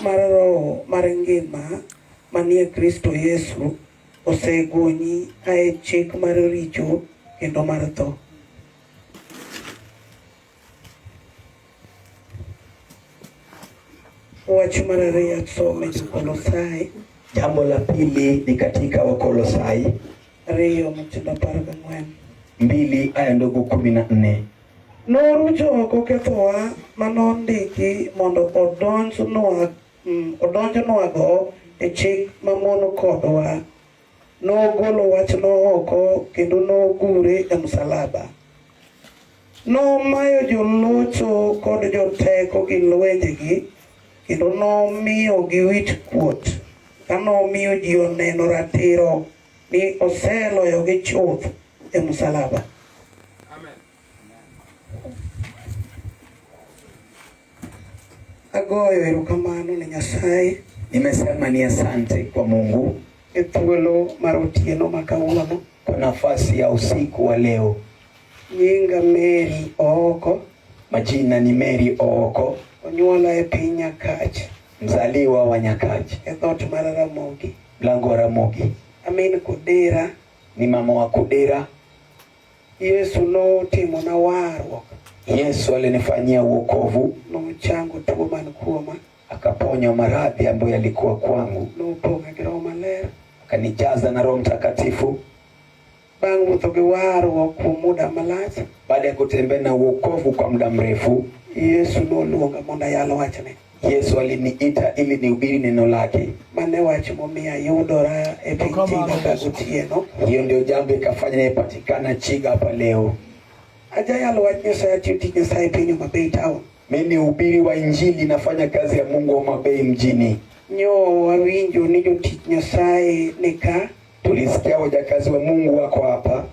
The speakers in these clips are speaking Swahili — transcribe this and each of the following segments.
mararo marengima manie Kristo Yesu osegoni ae chik mar richo kendo mar tho. Wach mar ariyo some Kolosai. Jambo la pili ni katika Wakolosai 2:14. 2 aya ndogo 14. Norucho oko kethowa manondiki mondo odonjnwago e chik mamon kodwa. Nogolo wachno oko kendo nogure e msalaba. Nomayo jolocho kod joteko gi lwenjegi kendo nomiyo gi wich kuot ka nomiyo ji oneno ratiro ni oseloyo gi chuth e msalaba. Amen. Agoyo erokamano ne Nyasaye. Nimesema ni asante kwa Mungu e thuolo mar otieno ma kawuono, kwa nafasi ya usiku wa leo. Nyinga Mary Ooko. Majina ni Mary Ooko. Onyuola e piny Nyakach. Mzaliwa wa Nyakach. E dhot mar Ramogi. Mlango wa Ramogi. Amin Kudera. Ni mama wa Kudera. Yesu notimo na warruok. Yesu alinifanyia wokovu. Nochango tuo man kuoma. Akaponya maradhi ambayo yalikuwa kwangu. Nopong'a gi Roho Maler. Akanijaza na Roho Mtakatifu. Bang' wuotho gi warruok kuom muda malach. Baada ya kutembea na wokovu kwa muda mrefu, Yesu nolonga mondo ayal wachne. Yesu aliniita ili nihubiri neno lake. Mane wach momiyo ayudora e piny Chiga ka gotieno. Hiyo ndio jambo ikafanya nipatikana Chiga hapa leo. Ajayal wach Nyasaye atiyo tich Nyasaye piny Homa Bay town. Mimi ni mhubiri wa Injili, nafanya kazi ya Mungu Homa Bay mjini. Nyo wawinjo ni jotich Nyasaye nika. Tulisikia wajakazi wa Mungu wako hapa.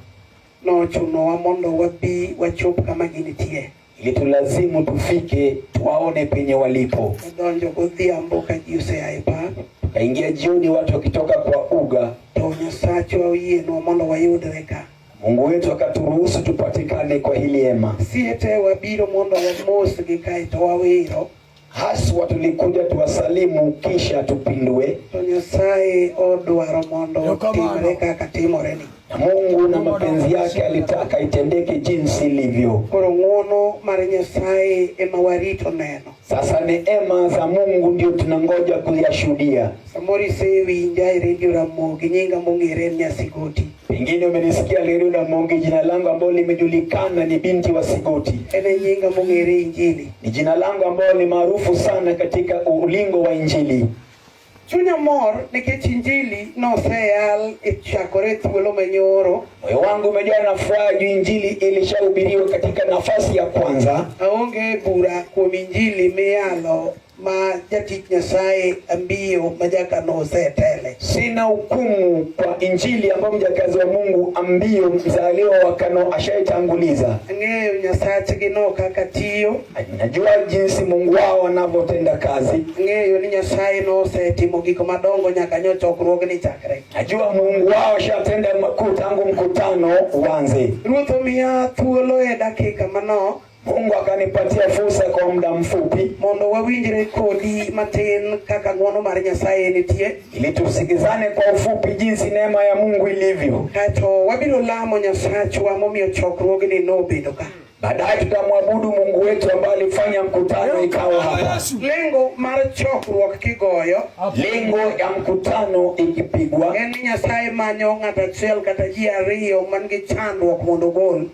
Nochunowa mondo wabi wachop kama ginitie. Ili tulazimu tufike tuwaone penye walipo. Donjo godhiambo ka ji oseaye pap. Kaingia jioni watu wakitoka kwa uga. To Nyasaye oyienwa mondo wayudre ka. Mungu wetu akaturuhusu tupatikane kwa hili hema. Siete wabiro mondo wamos gi kae to wawiro. Haswa tulikuja tuwasalimu kisha tupindue. To Nyasaye odwaro mondo timre kaka timoreni. Na Mungu na mapenzi yake alitaka itendeke jinsi ilivyo. Koro ng'wono mar Nyasaye ema warito neno. Sasa neema za Mungu ndio tunangoja kuyashuhudia. Samori sewinja e Radio Ramogi nyinga mong'ere Nyasigoti. Pengine umenisikia Radio Ramogi, jina langu ambalo limejulikana ni binti wa Sigoti. Ene nyinga mong'ere Injili. Ni jina langu ambalo ni maarufu sana katika ulingo wa Injili. Chunya mor nikech Injili noseyal e chakore thuolo manyoro. Moyo wangu umejaa na furaha juu Injili ilishahubiriwa katika nafasi ya kwanza. Aonge bura kuom Injili miyalo ma jatich Nyasaye ambiyo majaka nosetele. Sina hukumu kwa Injili ambayo mjakazi wa Mungu ambiyo mzaliwa wa Kano ashaitanguliza. Ng'eyo Nyasaye gino kaka tiyo. Najua jinsi Mungu wao anavyotenda kazi. Ng'eyo ni Nyasaye nosetimo gik madongo nyaka chokruogni chakre. Najua Mungu wao ashatenda makuu tangu mkutano uanze. Ruoth omiya thuolo e dakika mano. Mungu akanipatia fursa kwa muda mfupi mondo wawinjre kodi matin kaka ng'wono mar Nyasaye nitie, ili tusikizane kwa ufupi jinsi neema ya Mungu ilivyo. Kato wabiro lamo Nyasachwa momiyo chokruogni nobedo ka. Baadaye tutamwabudu Mungu wetu ambaye alifanya mkutano ikawa hapa. Lengo mar chokruok kigoyo, lengo ya mkutano ikipigwa, en Nyasaye manyo ng'ato achiel kata ji ariyo man gi chandruok mondo gol.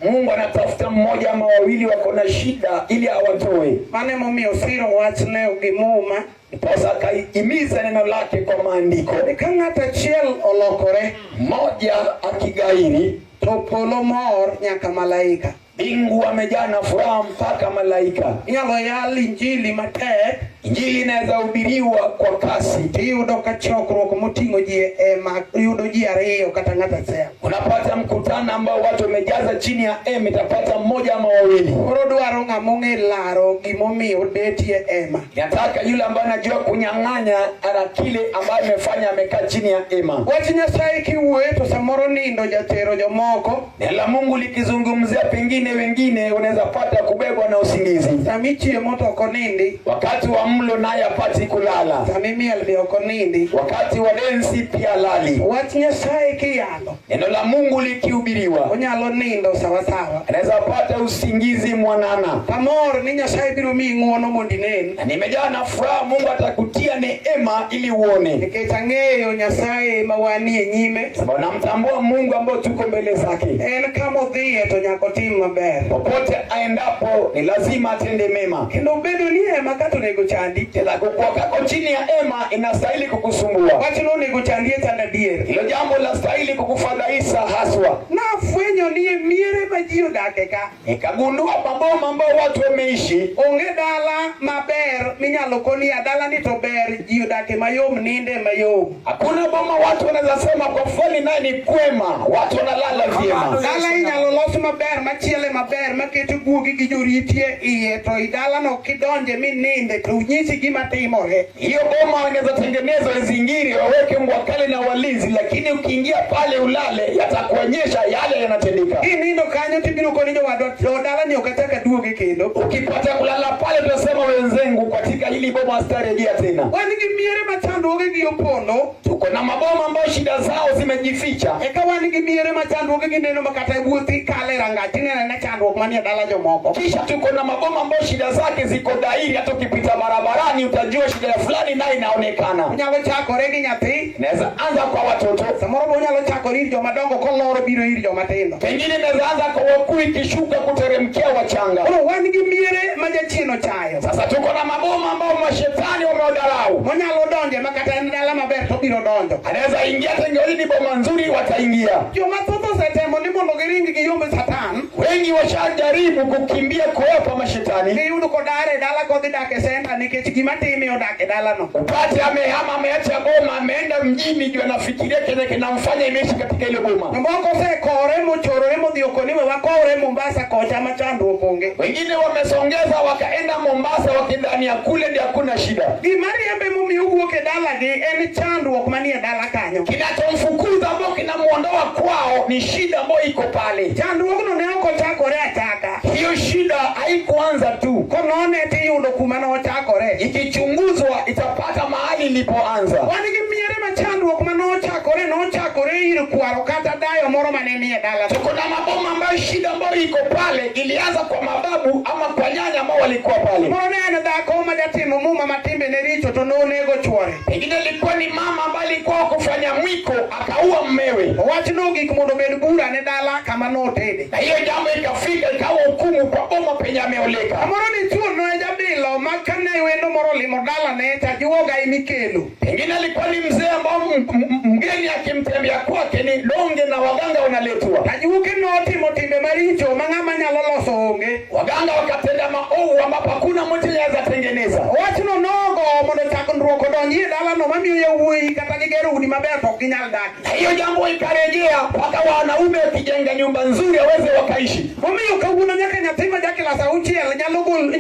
Mungu anatafuta mmoja ama wawili wako na shida ili awatoe. Mane momiyo siro wach leo gi muma. Pasa kaimiza neno lake kwa maandiko. Ka ng'ato achiel olokore, mmoja akigairi, to polo mor nyaka malaika. Mungu amejaa na furaha mpaka malaika. Inyalo yal Injili matek. Injili inaweza hubiriwa kwa kasi. Iyudo ka chokruok moting'o ji ema yudo ji ariyo kata ng'ato achiel. Unapata mkutano ambao watu wamejaza chini ya ema, itapata mmoja ama wawili. Koro dwaro ng'ama ong'e laro gimomiyo detie ema. Nataka yule ambaye anajua kunyang'anya ana kile ambaye amefanya amekaa chini ya ema. Wach Nyasaye kiwuoyo to samoro nindo jatero jomoko. Neno la Mungu likizungumzia pengine wengine unaweza pata kubebwa na usingizi. Samichie moto konindi. Wakati wa mlo naye apati kulala. Samimiel be okonindi. Wakati wa densi pia lali. Wach Nyasaye kiyalo. Neno la Mungu likihubiriwa, Onyalo nindo sawa sawa. anaweza pata usingizi mwanana. Amor ni Nyasaye biro mi ng'uono mondo inen. Na nimejaa na furaha, Mungu atakutia neema ili uone. Nikech ang'eyo Nyasaye ma wanie nyime. Sababu namtambua Mungu ambao tuko mbele zake. En kama odhiye to nyaka otim maber. Popote aendapo ni lazima atende mema. Kendo bedo ni ema kata onego chandi. Tena kukaa chini ya ema inastahili kukusumbua. Wachno onego chandi e chanda dier. Hilo jambo linastahili kukufadhaisha haswa. Na fwenyo ni miere ma ji odake ka. Nikagundua maboma ambao watu wameishi. Onge dala maber minyalo koni dala ni to ber ji odake mayom ninde mayom. Hakuna boma watu wanaweza sema kwa fani naye ni kwema. Watu wanalala vyema. Dala inyalo los maber machiele maber maketo guogi gi joritie iye to idala no kidonje mi ninde to unyisi gima timore. Hiyo boma wanaweza tengeneza izingiri waweke mbwakali na walinzi, lakini ukiingia pale ulale yatakuonyesha yale yanatendeka. Hii nindo kanyo tibiro koni jowadwa dala ni okataka duoge kendo. Ukipata kulala pale utasema wenzengu katika hili boma sitarejea tena. Wanigi miere machandruoge gi opondo. Tuko na maboma ambao shida zao zimejificha. Eka wanigi miere machandruoge gi neno makata wuothi kale rangati na chandruok manie dala jomoko. Kisha tuko na maboma ambao shida zake ziko dhahiri, hata ukipita barabarani utajua shida fulani nayo inaonekana. Unyalo chakore gi nyathi. Naweza anza kwa watoto. Samoro unyalo chakore ir joma dongo koloro biro ir joma tindo. Pengine naweza anza kwa wakuu ikishuka kuteremkia wachanga. Wanigi miere majachieno chayo. Sasa tuko na maboma ambao mashetani wameodarau. Monyalo donje makata dala maber to biro donjo. Anaweza ingia tengeli ni boma nzuri wataingia. Joma thoth setemo ni mondo giring gi yombe Satan. Wengi washajaribu kukimbia kuepa mashetani. Giyudo kodare dala kodhi dake senta nikech gima time odake dala no. Upate amehama ameacha boma ameenda mjini juu anafikiria kile kinamfanya imeishi katika ile boma. Mboko se kore mochorore modhi okoniwe wakore Mombasa kocha machandruok onge. Wengine wamesongeza wakaenda Mombasa wakidhani ya kule ndio hakuna shida. Gimariembe momiyo wuok e dala gi en chandruok manie dala kanyo. Kinachomfukuza ambao kinamuondoa kwao ni shida ambayo iko pale. Chandruokno ne ok ochakore achaka. Hiyo shida haikuanza tu. Konone tiyudo kuma nochakore. Ikichunguzwa itapata mahali ilipoanza. Wanigi miere machandruok nochakore ir kwaro kata dayo moro mane nie dala. Tuko na maboma ambayo shida ambayo iko pale ilianza kwa mababu ama kwa nyanya ambao walikuwa pale. Moro ne en dhako majatimo muma matimbe ne richo to nonego chwore. Pengine ilikuwa ni mama ambaye alikuwa kufanya mwiko akaua mmewe. Wachno gik mondo bed bura ne dala kama notede. Na hiyo jambo ikafika ikawa hukumu kwa boma penye ameoleka. Moro ni chuo no ejabilo makane wendo moro limo dala ne tajuoga imikelo. Pengine alikuwa ni mzee ambao mgeni akimtembea kwake ni donge na waganga wanaletwa. Tajuke no timo timbe maricho mang'ama nyalo loso onge. Waganga wakatenda maovu ambapo hakuna mtu anaweza tengeneza. Wachno nogo mondo chakndruok odonjie dala no mamiyo yawuoyi kata gigero udi maber to ginyal dak. Na hiyo jambo ikarejea mpaka wanaume wakijenga nyumba nzuri waweze wakaishi. Momiyo kawuono nyaka nyathi ma jaklas auchiel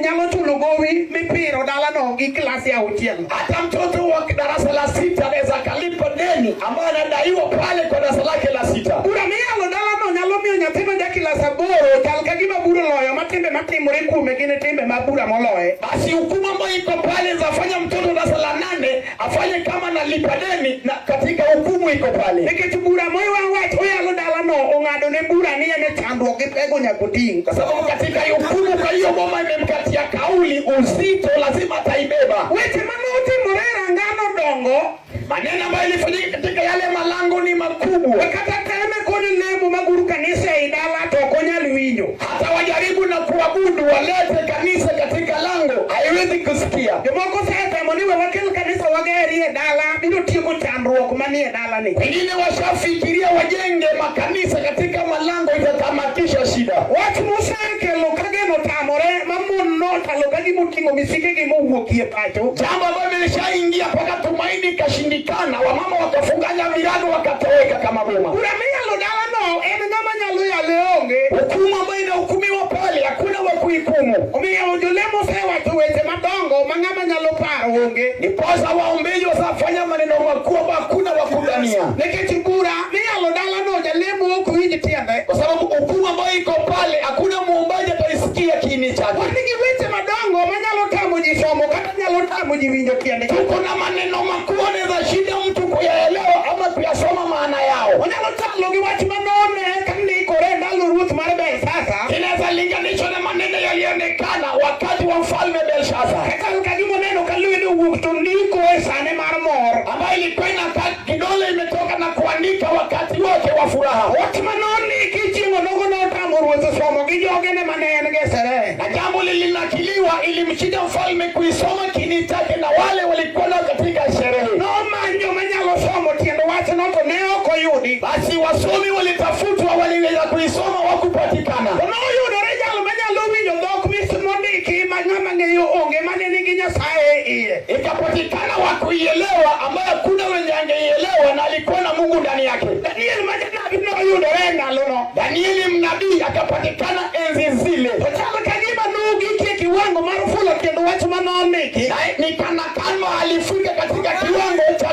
nyalo chulo gowi mipiro dala no gi klasi auchiel. Hata mtoto wa darasa la 6 anaweza kalipa deni ambayo anadaiwa pale kwa darasa lake la 6. Bura miyalo dala no nyalo miyo nyathi ma jaklas 8 chal ka gima bura loyo matimbe matimore kume gine timbe mabura moloye. Basi hukumu ambayo iko pale zafanya mtoto darasa la 8 afanye kama analipa deni na katika hukumu iko pale. Nikech bura moyo wach oyalo dala no ong'ado ne bura ni ene chandruok gi pego nyakoting. Kwa sababu katika hukumu kwa hiyo boma imemkatia kauli uzito lazima ataibeba. Weche manotimore rangano dongo. Maneno ambayo ilifanyika katika yale malango ni makubwa. Kata teme koni lemo maguru kanisa idala to konyal winyo. Hata wajaribu na kuabudu walete kanisa katika lango haiwezi kusikia. Jomoko sasa moniwe wakel kanisa wageri dala biro tieko chandruok manie dala ni. Wengine washafikiria wajenge makanisa katika malango itatamatisha shida. Watu mosekelo kageno tamore mamuno talo kagi mutingo misike gi mowuokie pacho. Jambo ambalo lilishaingia mpaka tumaini kashindikana, wamama wakafunganya mirado wakatoweka kama boma. Kuna miyalo dala no en ngama nyalo yale onge. Hukumu ambayo inahukumiwa pale hakuna wa kuhukumu. Omiyo jolemo sewacho weche madongo mang'ama nyalo paro onge. Niposa waombeji wasafanya maneno makubwa hakuna wa kudania. Nikech bura miyalo dala no jalemo ok winj tiende. Kwa sababu hukumu ambayo iko pale hakuna muombaji ataisikia kiini chake. Wanigi weche madongo manyalo tamo jisomo kata nyalo tamo winjo tiende. Kuna maneno makuu yanaweza shida mtu kuyaelewa ama kuyasoma maana yao. Onyalo chalo gi wach manone kandikore ndalo ruoth mar Belshaza. Inaweza linganishwa na maneno yalionekana wakati wa mfalme Belshaza. Kaka kagimo neno kalwede wuok to ndiko e sane mar mor. Ambayo ilikuwa inakaa kidole imetoka na kuandika wakati wote wa furaha. Wach manone kichingo nogo notamo ruoth somo gi jogene mane en gesere. Na jambo lilinakiliwa ilimshinda mfalme kuisoma kini chake na wale walikuwa katika sherehe. No manyo manyalo somo tiendo wach no to ne ok oyudi. Basi wasomi walitafutwa waliweza kuisoma wakupatikana. No yudore jalo manyalo winjo dhok mismondiki mang'ama ng'eyo onge mane nigi Nyasaye iye. Ikapatikana wakuielewa ambaye hakuna wenye angeielewa na alikuwa na Mungu ndani yake. Daniel majanabi no yudore ngalo no. Danieli mnabii akapatikana enzi zile. Chalo kagima nugi kiwango mar fulo tiendo wach manoniki. Na ni kana kama alifika katika kiwango cha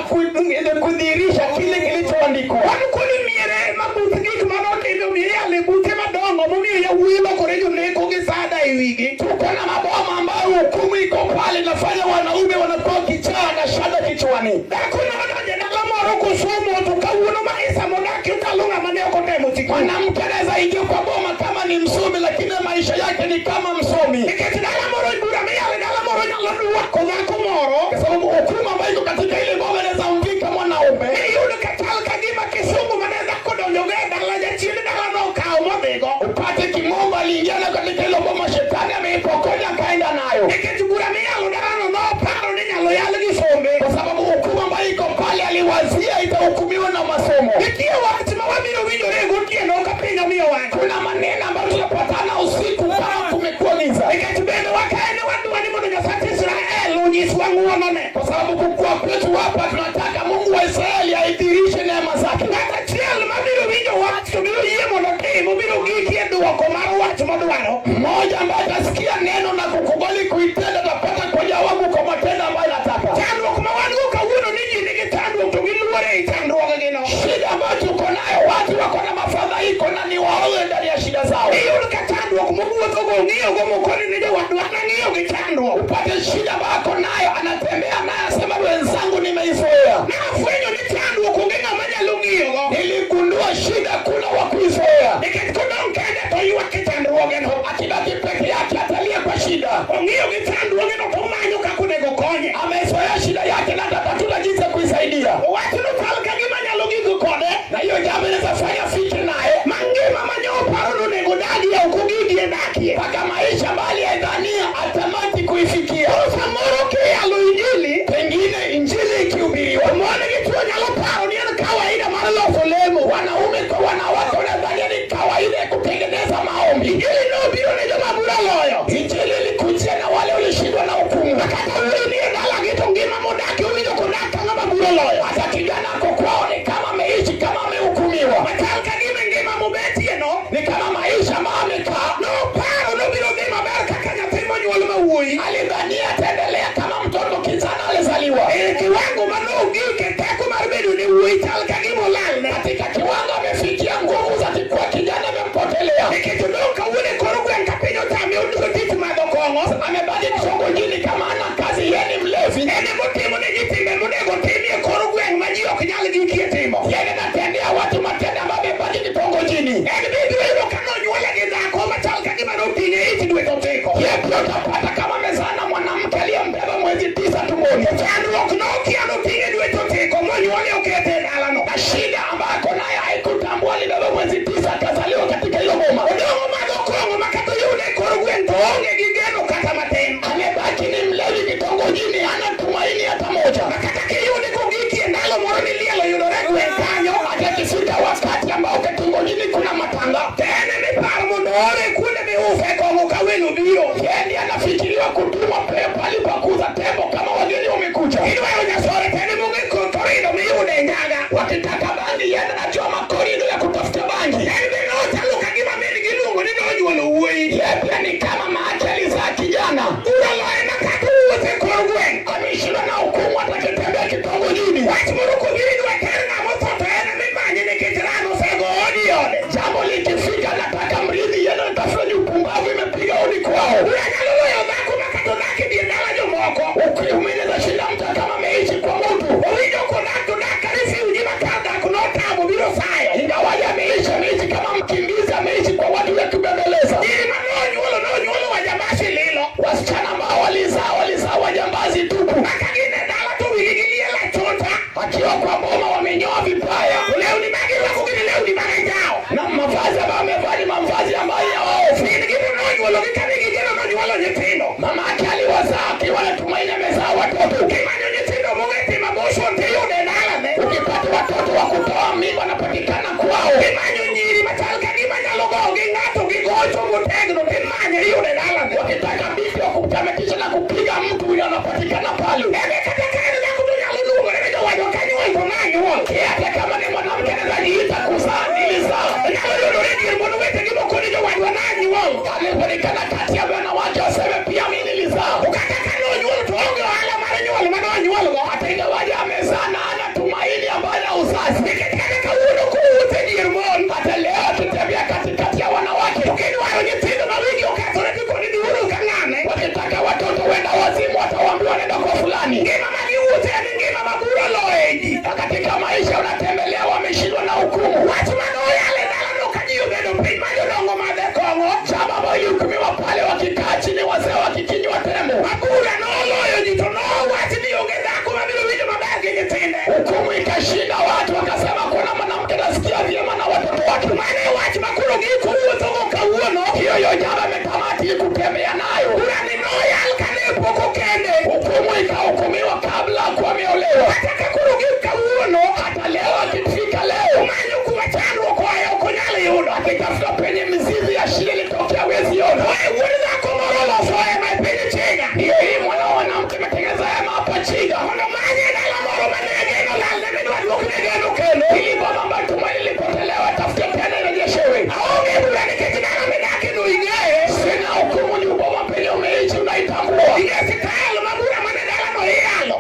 kudhihirisha kile kilichoandikwa. Kuni miere mabuti gik manotimo miere alibute madongo momiyo yawuoyi lokore joneko gi sada e wigi. Tuko na maboma ambayo hukumu iko pale inafanya wanaume wanakuwa kichaa na shada kichwani. Kuna wadonje ndalo moro kusomo to kawuono maisha modaki utalunga mane ok otemo sikul. Mwanamke anaweza ingia kwa boma kama ni msomi lakini maisha yake ni kama msomi. Nikech ndalo moro ibura miyale ndalo moro nyalo duoko dhako moro. Kwa sababu hukumu ambayo iko katika ile boma inaweza mvika mwanaume. Iyudo ka chal kagima kisungu mane dhako donjoge e dala jachien dala nokawo modhigo. Upate kimombo aliingia katika ile boma, shetani ameipokonya akaenda nayo. Nikech bura miyalo dalano noparo ni nyalo yal gi sombe. Kwa sababu hukumu ambayo iko pale aliwazia itahukumiwa na masomo. Nitie wach ma wabiro winjore gotieno ka piny omiyo wach. Kuna maneno ambayo tunapatana usiku kama kumekuwa giza. Nikech bende wakaene wadwa ni mondo Nyasach Israel onyiswa ng'uonone. Kwa sababu kukua kwetu hapa tunataka Mungu wa Israeli aidhirishe neema zake. Ng'ato achiel mabiro winjo wach to biro yie mondo timo biro gikie duoko mar wach modwaro. Mmoja ambaye atasikia neno na kukubali kuitenda atapata kwa jawabu kwa matendo ambayo anataka. Chandruok ma wan go kawuono ni ji nigi chandruok to giluore e chandruokgino. Shida ambayo tuko nayo, watu wako na mafadhaiko na ni waoe ndani ya shida zao. Iyud ka chandruok mowuothogo ong'iyogo mokoni ni jowadwa nang'iyo gi chandruok. Upate shida ambayo ako nayo anatembea naye asema wenzangu nimeizoea. Nafwenyo ni chandruok onge ng'ama nyalo ng'iyogo. Niligundua shida kuna wa kuizoea. Nikech kodong' kende to ywak e chandruogeno. Akibaki peke yake atalia kwa shida. Ong'iyo gi chandruogeno to omanyo kaka onego konye. Amezoea shida yake na atatafuta jinsi ya kuisaidia. Wachno chal kagima nyalo gigo kode. Na hiyo jambo inaweza fanya fikri naye. Mangima manyoparo nonego dagie ok ogidie dakie. Mpaka maisha mbali ya dhania atamati kuifikia. Samoro kiyalo injili. Pengine injili ikihubiriwa. Mwana gituo nyalo paro ni en kawaida mar loso lemo. Wanaume kwa wanawake wanadhania ni kawaida ya kutengeneza maombi. Injili nobiro ne joma bura loyo. Injili ilikujia na wale walishindwa na hukumu. Kata weni e dala gito ngima modaki owinjo kodak ka ng'ama bura loyo. Hata kijana ako kwao ni kama ameishi kama amehukumiwa. Machal kagima ngima mobetie no. Ni kama maisha ambayo amekaa. Noparo nobiro dhi maber kaka nyathi monyuol mawuoyi. Alidhania ataendelea kama mtoto kijana alizaliwa. E kiwango manogike teko mar bedo ne wuoyi chal kagima olalne. Katika kiwango amefikia nguvu za kikuwa kijana amempotelea. Nikech odong' kawuono e kor gweng' ka piny otame odugo tich madho kong'o. Amebaki kitongojini kama ana kazi, yeye ni mlevi. Ene motimo ne ji timbe monego timie e kor gweng' ma ji ok nyal gikie timo. Yeye anatendea watu matendo ambayo amebaki kitongojini. En bibiro yudo ka nonyuole gi dhako machal kagima noting'e ich dwe to tiko. Yeye pia utapata kama amezaa na mwanamke aliyembeba mwezi 9 tumboni. Chandruok nokia noting'e dwe to tiko monyuole okete e dalano. Na shida ambayo ako nayo haikutambua alibeba mwezi 9 akazaliwa katika hilo boma. Odong' madho kong'o ma kata oyude e kor gweng' to onge gi geno kata matin. Amebaki ni mlevi kitongojini, hana tumaini hata moja. Ma kata kiyude kogikie ndalo moro ni liel oyudore e gweng' kanyo. Hata kifika wakati ambao kitongojini kuna matanga. Tene ni paro mondo ore kuonde miuse kong'o ka welo biro. Yeye ndiye anafikiriwa kutuma pale pa kuuza tembo kama wageni wamekuja. Idwayo nyasore tene mungi korido miyude e nyaga. Wakitaka bangi, yeye anajua makorido ya kutafuta bangi. En bende ochalo kagima min giluongo ni nonyuolo wuoyi. Yeye pia ni kama maji alizaa kijana. Ura loye ma kata wuotho e kor gweng'. Ameshindwa na hukumu hata kitembea kitongojini. Wach moro kobiro idwa ter ng'ama otho to en mimanye nikech rano osego odi ode. Jambo likifika nataka mrithi, yeye anatafuta ni upumbavu imepiga odi kwao. Ura nyalo loyo dhako ma kata odak e dier dala jomoko. Ukiumeneza shida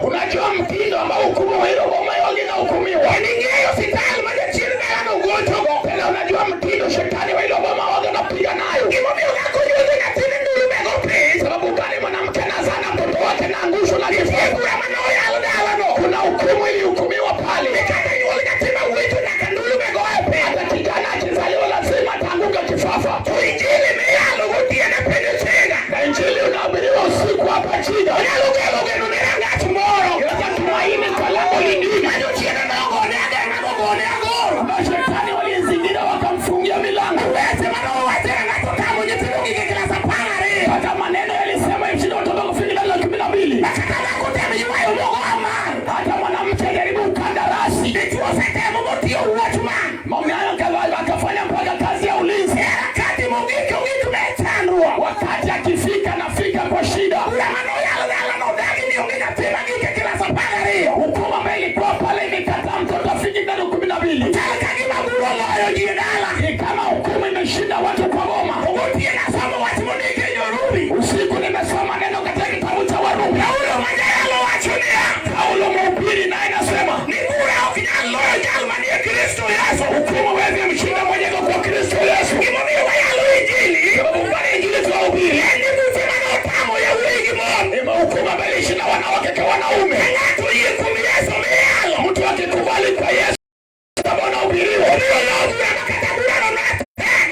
Unajua mtindo ambao hukumu hilo boma yote na hukumiwa. Ningeyo sitali maja chini na ugonjwa. Tena unajua mtindo shetani wa hilo boma yote anapiga nayo. Kimwambia yako yote na tini ndulu megope. Sababu gani mwanamke anazana mtoto wake na angusho la kifungu ya maneno ya alano. Kuna hukumu ilihukumiwa pale. Kama yule katima wetu na kandulu megope. Hata kijana akizaliwa lazima atanguka kifafa. Injili meyalo gotia na pendesega. Na injili unahubiriwa usiku hapa chini. Unaloge nunelanga tomorrow. Yote tumaini kwa lango lingine. Ajochiana na ogoneaga na ogoneago. Mashetani walizingira wakamfungia milango. Wete manoo watena na totamu nyetilogi kikila sapari. Hata maneno yalisema mshindo watoto kufindika la 12. Nakatala kutemi yuwayo mogo aman. Hata mwanamke jaribu ukandarasi. Nituwa sete mumotio watchman. Mami ayo akafanya mpaka kazi ya ulinzi. Wakati mungiki metanua. Wakati akifika nafika kwa shida. Ula manoo yalo nodagi ni ungika tima ngike kila sapari. Hukuma mbeli kwa pale nikata mtoto afiki ndani 12. Talaka kima muro loyo jiedala. Kama hukumu imeshinda watu kwa goma. Ugotie na somo watu munike yorumi. Usiku nimesoma neno katika kitabu cha Warumi. Paulo majayalo wachunia. Paulo mhubiri na inasema ni bure au kijana loyo jalmani ya Kristo Yesu. Hukumu wezi mshinda mwenye kwa Kristo Yesu. Kimwambia wayalo injili. Sababu mbali injili tuwahubiri. Ni mutema na otamo ya uwegi mon. Ima hukumu mbalishi na wanawake kwa wanaume. Ngatu iye kumi Yesu meyalo. Mtu akikubali kwa Yesu. Sabona ubiriwa. Ubiriwa na ubira na kataburano na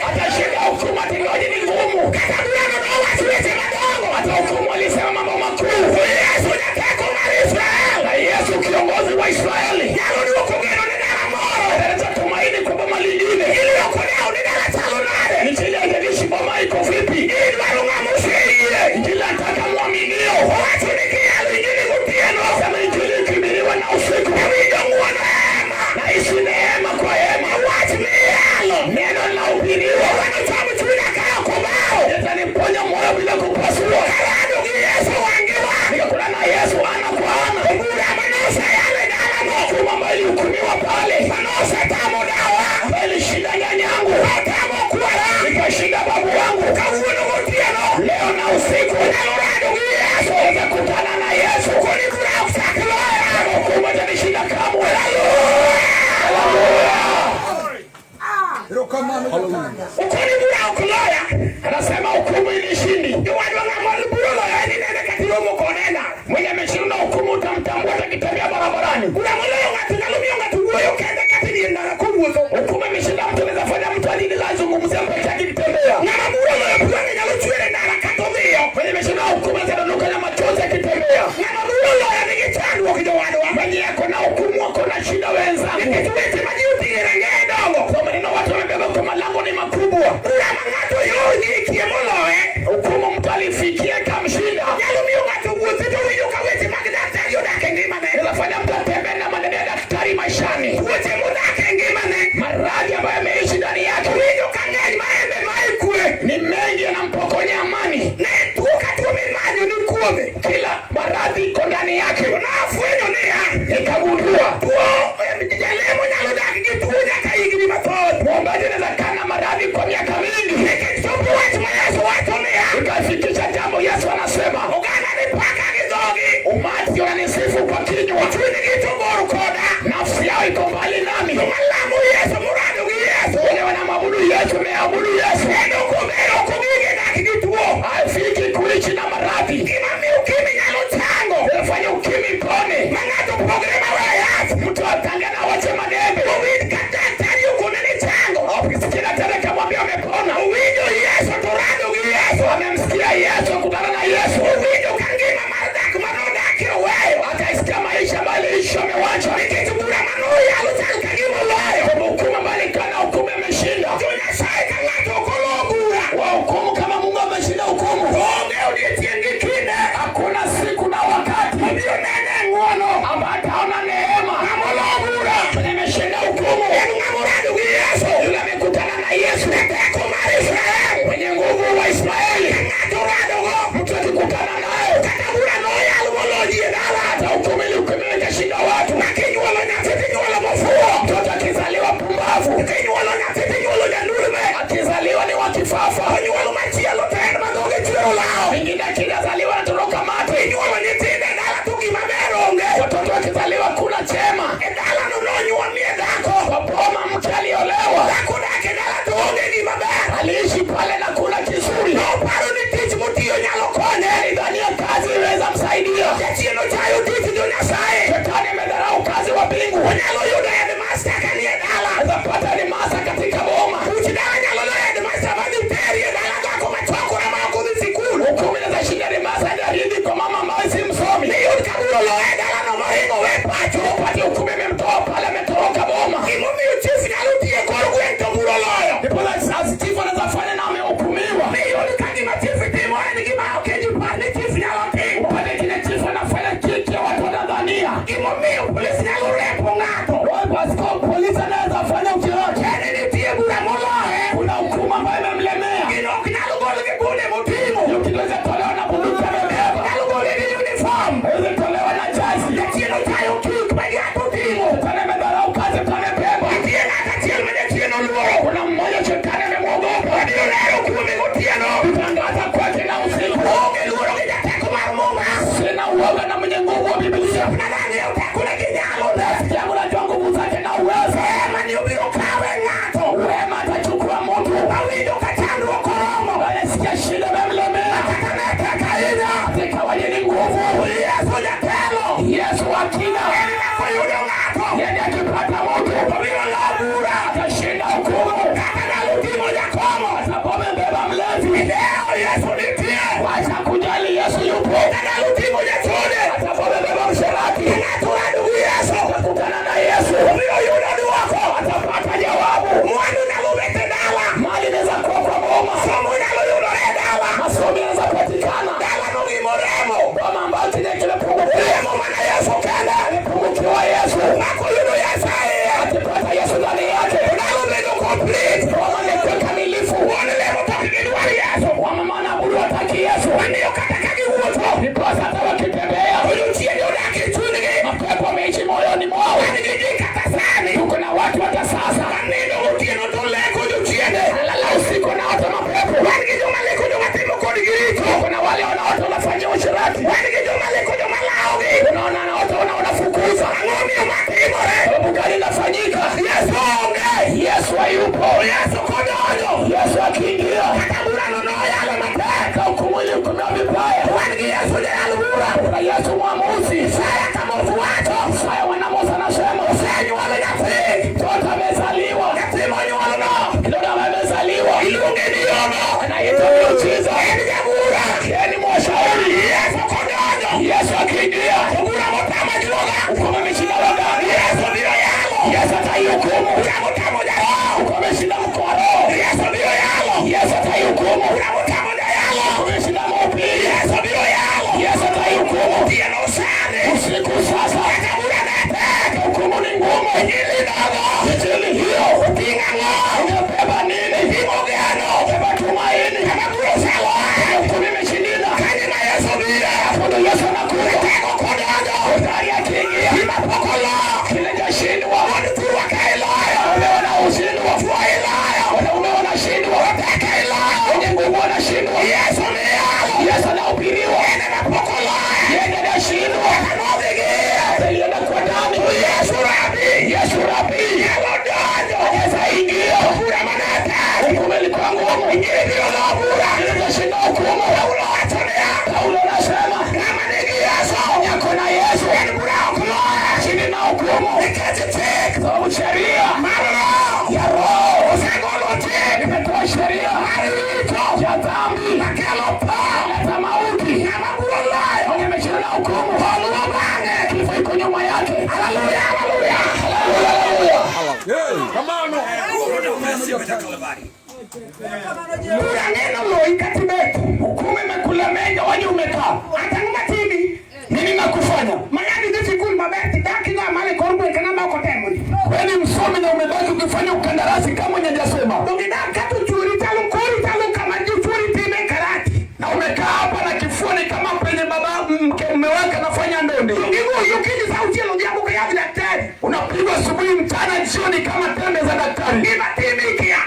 hata shida hukumu atingoji ni ngumu. Kataburano na wasiweze madongo. Hata hukumu walisema mambo makuu. Yesu nateko na Israel. Na Yesu kiongozi wa Israeli. Yalo ni wakugeno ni nara moro. Naleta tumaini kwa boma lingine. Ili wakoneo ni nara talonare. Nchili angelishi boma iko vipi. Ili warunga mushirie. Nchili antaka muaminio. Watu nikialu injili kutieno. Sema injili kibiriwa na usiku. Kawido nguwa na isi neema kwa hema. Watu miyalo. Neno na ubiriwa. Wanutamu tuwina kaya kubao. Yeta ni mponya moyo bila kupasua. Kaladu ki Yesu wangiwa. Nika kuna na Yesu ana kwa ana. Mbura manosa yale galamo. Kuma mbali hukumiwa pale. Manosa tamu dawa. Mbali shida nyanyangu. Tamu kuwala. Nika shida babu wangu. Kawuno mutiano. Leo na usiku. Naloradu ki Yesu. Nika kutana na Yesu. Kuni kura kusakiloya. Kuma jani shida kamu. Ukoni bura ukuloya. Anasema hukumu ilishindi. Yuwadwa nga mwali bura loya. Nene katilo mkonena. Mwenye meshirundo hukumu utamtambu atakitembea barabarani. Kuna mwelo ngati nalumio ngati uweyo kende katini yendana kumbuzo. Hukumu imeshinda mtu nizafanya mtu adini lazo ngumuzi ambaye chaki kitembea. Ngama bura loya pulange nyaluchuwele nara katovio. Mwenye meshirundo hukumu zananuka na machozi ya kitembea. Ngama bura loya nikichandu wakijowadwa. Mwenye yako na hukumu wako na shida wenza. Nikituwete majiuti nirenge edogo. So maneno watu wamebeba kwa malango ni makubwa. Ula mangato yoji ikiemoloe. Hukumu mtu alifikia kamshinda. Nyalumio ngatu uwezito wiyo kaweti magdaktari yodake ngimane. Ilafanya mtu atembea na maneno ya daktari maishani. Uwete mudake ngimane. Maradhi ambayo yameishi ndani yake. Wiyo kangenyi maembe maikwe. Ni mengi yanampokonya amani. Netuka tuwe maji ni kuome. Kila maradhi iko ndani yake. Unafuenyo ni ya. Ikagundua. Tuo mjalemo nyalodaki kituja kaigiri matod. Mwombaji neza kana maradhi kwa miaka mingi. Nikitupu watu Yesu watumia. Ikafikisha jambo Yesu anasema. Ugana ni paka kizogi. Umati wanisifu kwa kinywa. Tuini kitunguru koda. Nafsi yao iko mbali nami. Malamu Yesu muradu Yesu. Wale wanamabudu Yesu meabudu Yesu. Endo kumero kumige na kituo. Haifiki kuishi na maradhi. Kimami ukimi nyalo tango. Ilafanya ukimi pone. Mangato programa wa yatu. Mtu watanga na wache madembe. Uwini kadatari ukunani tango. Opisikina tele kamwambia wamepona. Uwini Yesu turadu Yesu. Wamemsikia Yesu kutana na Yesu. Uwini ukangima maradaku maroda kiro weyo. Hata isikia maisha mbali isho mewacha. Nikitubura manuya alutani kangima loyo. Kuma hukuma mbali kana hukuma meshinda. Tunya saika ngato ukolo. pacho pati hukumu imemtoa pale ametoroka boma. Imomi chief nyalutie korgu ento muloloyo. Nipola sasa chief anazafanya na amehukumiwa. Hiyo ni kama chief timo ni kama okeji pale chief nyalutie. Pale kile chief anafanya kitu ya watu wanadhania. Imomi polisi nyalurepo ngato. Wapo polisi anaweza fanya ukiroche. Yani nitie bura moloe. Kuna hukumu ambayo imemlemea. Kinoki nalugole kibune mutimo. Yukiweza tolewa na bunduki amebeba. Nalugole ni uniform. Weze tolewa na jazi. Yatino tayo kik bagiato timo. Tane medharau kazi tane beba. Itie na katiel mwenye tieno luoro. Kuna mmoja shetani amemwogopa. Wadiro leo kume mutieno. Utangaza kwake na usiku. Uoge luoro kijateko marumuma. Sina uoga na mwenye nguvu wa Biblia. Nadhani ya utakule kinyalo. Nasikia kuna jongo muzake na uwezo. Wema ni ubiro kawe ngato. Wema atachukua mtu. Wawido kachandu wa koromo. Wanasikia shida memlemea. Atakaneta kaina. Tika wajeni nguvu. Yesu jatelo. Yesu wakina. Yeni nako yudo ngato. Yeni akipata mtu. Wabiro labura. Atashinda hukumu. Kakana lutimo jakomo. Sababu mbeba mlevi. Leo Yesu nitie. Wacha kujali Yesu yupo. Kakana lutimo jatone. Sababu mbeba msherati. Ngatura ndugu Yesu. Kukutana na Yesu. Wabiro yudo duwako. Atapata jawabu. Mwanu na lubete dala. Mali neza kwa boma. Somu na luyudo redala. Masomi neza patikana. Dala nugi moremo. Bama mbati nekile pungukiwa. Mwana Yesu kanda. Pungukiwa Yesu. Mako yudo Yesu. Atipata Yesu ndani yake. Unalubendo complete. Wama nekwe kamilifu. Wanelemo takikidwa Yesu. Wama mana bulu wataki Yesu. Wandiyo katakaki uoto. Niposa hata wakitembea. Uluchie nyoda kitunige. Mapepo meishi moyoni mwao. Wanigijika tasani. Tuko na watu hata sasa. Wanendo utieno toleko juchiene. Alala usiku na watu mapepo. Wanigijuma leko juma timo kodi girito. Tuko na wale wanaoto wanafanya ushirati. Wanigijuma leko juma laogi. Unaona na watu wanafukuza. Angomi umatimo re. Bugari nafanyika. Yesu onge. Yesu hayupo. Yesu kodojo. Yesu akiingia. Katabura nono yale mateka. Hukumuli hukumia vibaya. Wanigi Yesu ya alubura. Kuna Yesu mwamuzi. Saya kama ufuato. Saya wanamosa na shema. Saya nyuwale nyati. Tota mezaliwa. Katimo nyuwale no. Kiloda mezaliwa. Ilunge niyono. Anaita miuchiza. Yeni jabura. Yeni mwashauri. Yesu kodojo. Yesu akiingia. Kubura motama jiloga. Ukome mishina loga. Yesu ndiyo yalo. Yesu atayukumu. Uramutamo jalo. Ukome shina mkwaro. Yesu ndiyo yalo. Yesu atayukumu. Uramutamo jalo. Ukome shina mopi. Yesu ndiyo yalo. Yesu atayukumu. Tieno sane. Usiku sasa. Katabura nete. Hukumu ni ngumu. Injili ndogo. Injili hiyo. Upinga ngo. Inabeba nini? Imogeano. Beba tumaini. Kama buro salo. Ukumi mishindina. Kanyima Yesu ndiyo. Apodo Yesu anakuwa. Tego kodojo. Utari akiingia. Imapokolo. Kile jashindwa. Wanuturu wakailaya. Wameona ushindwa. Fua ilaya. Wanaume wanashindwa. Wataka ilaya. Wenye nguvu wanashindwa. Yesu ni yalo. Yesu anaupiriwa. Ene mapokolo. Yene nashindwa. Kanodegea. Telienda kwa dami. Yesu rabi. Yesu rabi. Yalo dojo. Yesu ingia. Kura manata. Hukumeli kwa ngumu. Ingiri bilo labura. Ile jashinda hukumu. Paulo atonea. Paulo nasema. Kama nigi Yesu. Nyako na Yesu. Yani bura hukumu. Chini na hukumu. Nikajitek. Sababu sheria. Marano. Ya roho. Usengolo tek. Nimetoa sheria. Marito. Ya dhambi. Nakelopa. Leta mauti. Ya maburo layo. Mwenye mechina na hukumu. Paulo wabange. Kifo iko nyuma yake. Hallelujah. Hallelujah. Hallelujah. Ura neno loi katibetu. Hukumu imekulemenya wanyi umekaa. Atanguma tibi. Nini nakufanya? Mayani diti kuli mabeti. Daki na male korbu ikanama uko temoni. Weni msomi na umebaki ukifanya ukandarasi kama nyajasema. Dogida katu churi talu kuri talu kama churi time karati. Na umekaa hapa na kifua ni kama penye baba mmeweka nafanya ndondi. Yukiji sauti ya longia muka yavi daktari. Unapigwa asubuhi mchana jioni kama tembe za daktari. Nima timikia.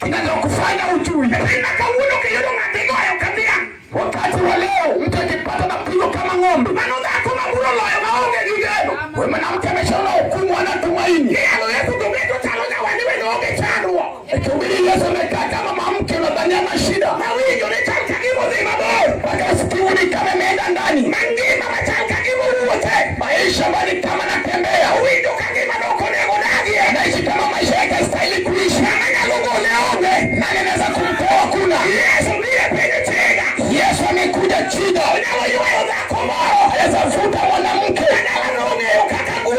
Kinacho kufanya ujui. Nina kamuno kiyodo ngatigo ya ukadia. Wakati wa leo mtu akipata na pigo kama ng'ombe. Manuza kuma muro loyo maonge jujeno. We mwanamke ameshaona hukumu anatumaini. Yalo Yesu kumeto talo na waniwe nyoge chanua. Ekubili Yesu amekaa kama mamke unadhania na shida. Mawinyo ni chanka kimo zima bora. Wakasikiuni kama imeenda ndani. Mangima machanka kimo uwote. Maisha bali kama natembea. Uwindo kagima doko nego nagie. Naishi kama maisha yake stahili kuishi. Kama nyalugo leonge. Nani neza kumtoa kuna. Yesu ndiye penye chega. Yesu amekuja chida. Unalo yuwa yoza kumoro. Heza futa mwanamke. Nala nonge ukakagu.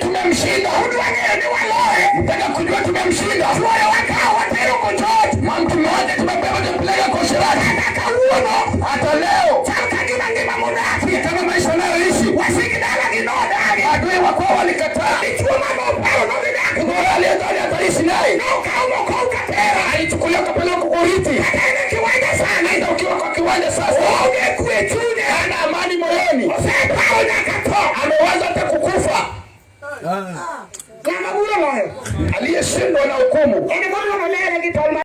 tumemshinda. Udwang'eyo ni waloye. Nataka kujua tumemshinda. Chuoyo wakao watero kuchot. Mtu mmoja tumebeba tumpeleka kwa shirati. Nataka uono. Hata leo. Chaka gima ngima mudaki. Kama maisha nayoishi. Wasikidala ginodagi. Adui wako walikataa. Ichua mama upao no vidaki. Kwa aliyedhani ataishi naye. No kaumo kwa ukatera. Alichukulia kapeleko kuriti.